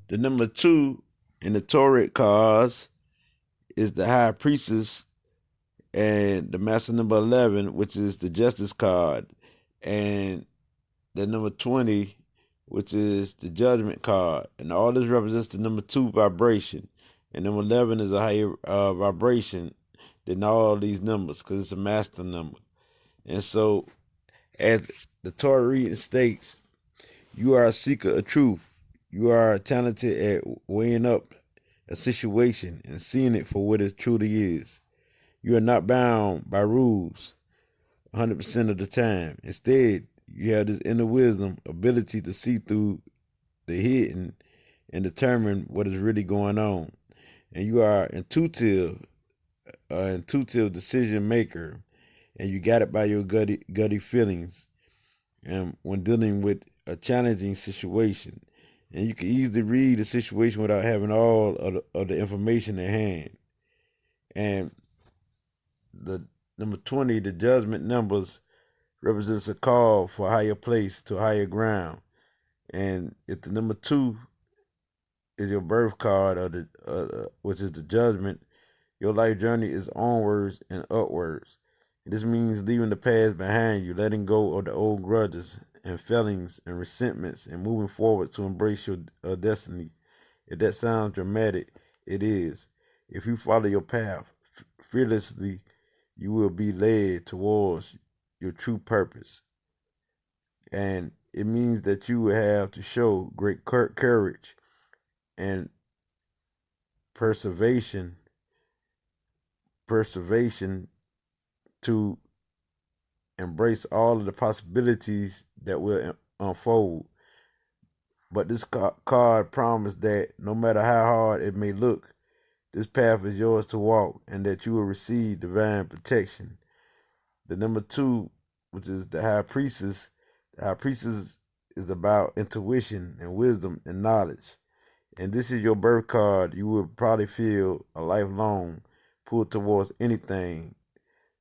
The number 2 in the Torah cards is the High Priestess, and the Master number 11, which is the Justice card, and the number 20, which is the Judgment card. And all this represents the number 2 vibration. And number 11 is a higher vibration than all these numbers because it's a master number. And so, as the Torah reading states, you are a seeker of truth. You are talented at weighing up a situation and seeing it for what it truly is. You are not bound by rules 100% of the time. Instead, you have this inner wisdom, ability to see through the hidden and determine what is really going on. And you are intuitive decision maker, and you got it by your gutty feelings. And when dealing with a challenging situation, and you can easily read the situation without having all of the information at hand. And the number 20, the Judgment numbers, represents a call for a higher place to a higher ground. And if the number 2 is your birth card, or which is the Judgment, your life journey is onwards and upwards. This means leaving the past behind you, letting go of the old grudges and feelings and resentments, and moving forward to embrace your destiny. If that sounds dramatic, it is. If you follow your path fearlessly, you will be led towards your true purpose. And it means that you will have to show great courage and perseveration to embrace all of the possibilities that will unfold. But this card promised that no matter how hard it may look, this path is yours to walk, and that you will receive divine protection. The number 2, which is the High Priestess, is about intuition and wisdom and knowledge. And this is your birth card. You will probably feel a lifelong pull towards anything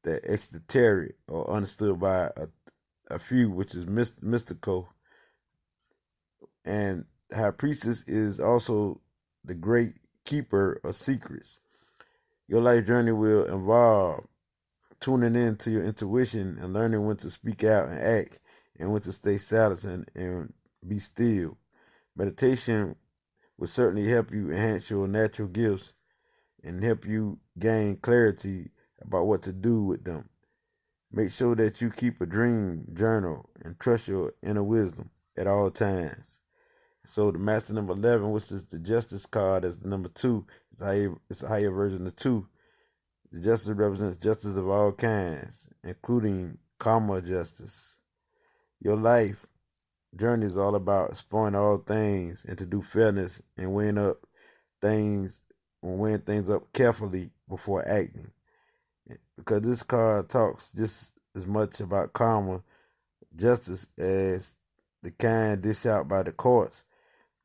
that extraterritorial or understood by a few, which is mystical. And High Priestess is also the great keeper of secrets. Your life journey will involve tuning in to your intuition and learning when to speak out and act, and when to stay silent and be still. Meditation will certainly help you enhance your natural gifts and help you gain clarity about what to do with them. Make sure that you keep a dream journal and trust your inner wisdom at all times. So the Master number 11, which is the Justice card, as the number 2, it's a higher version of 2. The Justice represents justice of all kinds, including karma justice. Your life journey is all about exploring all things and to do fairness and weighing things up carefully before acting. Because this card talks just as much about karma justice as the kind dished out by the courts.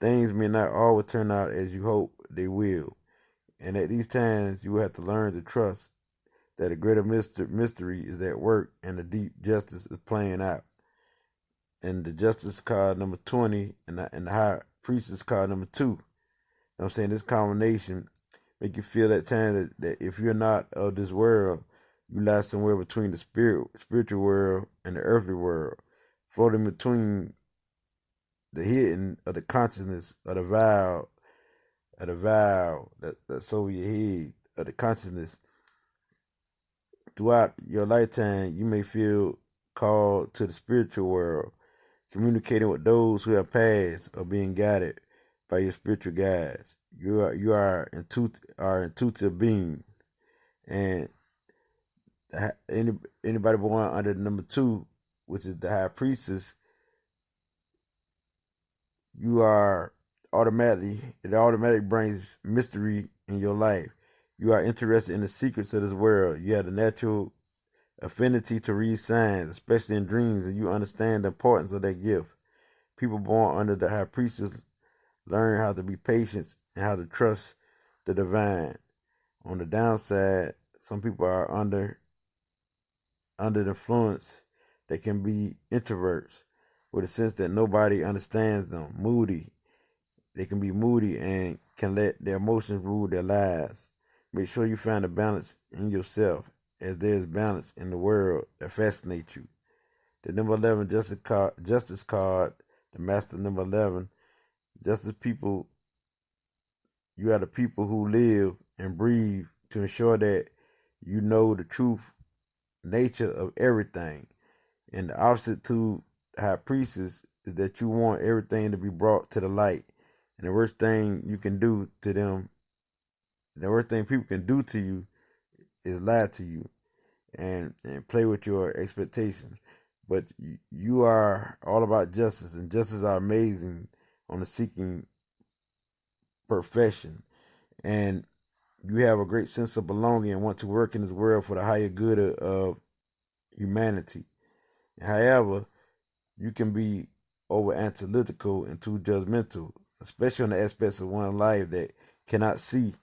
Things may not always turn out as you hope they will. And at these times, you will have to learn to trust that a greater mystery is at work and the deep justice is playing out. And the Justice card number 20 and the High Priestess card number 2. You know what I'm saying? This combination make you feel at times that if you're not of this world, you lie somewhere between the spiritual world and the earthly world, floating between the hidden of the consciousness of the vow that's over your head, of the consciousness. Throughout your lifetime, you may feel called to the spiritual world, communicating with those who have passed or being guided by your spiritual guides. You are intuitive being, and anybody born under the number 2, which is the High Priestess, it automatically brings mystery in your life. You are interested in the secrets of this world. You have a natural affinity to read signs, especially in dreams, and you understand the importance of that gift. People born under the High Priestess learn how to be patient and how to trust the divine. On the downside, some people are under the influence. They can be introverts with a sense that nobody understands them, moody, They can be moody and can let their emotions rule their lives. Make sure you find a balance in yourself, as there is balance in the world that fascinates you. The number 11 justice card, the master number 11, justice people, you are the people who live and breathe to ensure that you know the truth nature of everything. And the opposite to high priestess is that you want everything to be brought to the light. And the worst thing you can do to them, the worst thing people can do to you is lie to you and play with your expectations. But you are all about justice, and justice are amazing on the seeking profession. And you have a great sense of belonging and want to work in this world for the higher good of humanity. However, you can be over analytical and too judgmental, especially on the aspects of one's life that cannot see,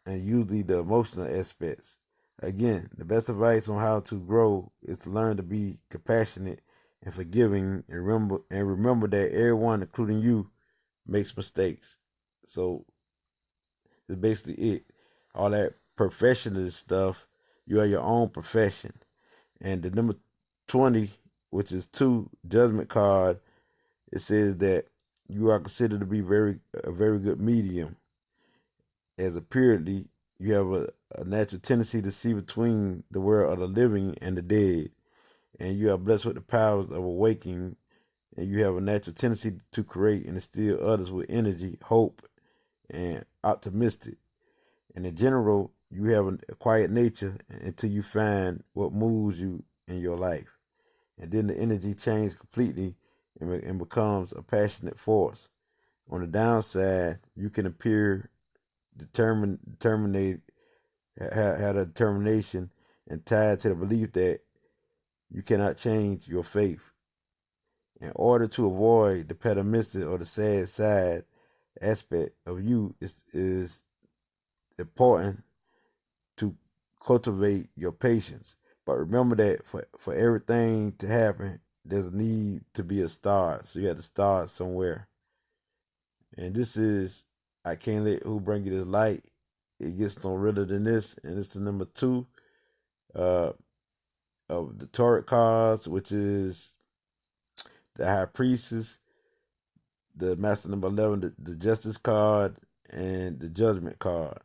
and usually the emotional aspects. Again, the best advice on how to grow is to learn to be compassionate and forgiving, and remember that everyone, including you, makes mistakes. So that's basically it. All that professional stuff, you are your own profession. And the number 20, which is 2, judgment card, it says that you are considered to be a very good medium. As apparently, you have a natural tendency to see between the world of the living and the dead. And you are blessed with the powers of awakening. And you have a natural tendency to create and instill others with energy, hope, and optimistic. And in general, you have a quiet nature until you find what moves you in your life. And then the energy changes completely and becomes a passionate force. On the downside, you can appear determined, had a determination and tied to the belief that you cannot change your faith. In order to avoid the pessimistic or the sad side aspect of you, is important to cultivate your patience. But remember that for everything to happen, there's a need to be a start. So you have to start somewhere. And this is I Can't Let Who Bring You This Light. It gets no realer than this. And it's the number 2 uh, of the tarot cards, which is the High Priestess, the Master number 11, the Justice card, and the Judgment card.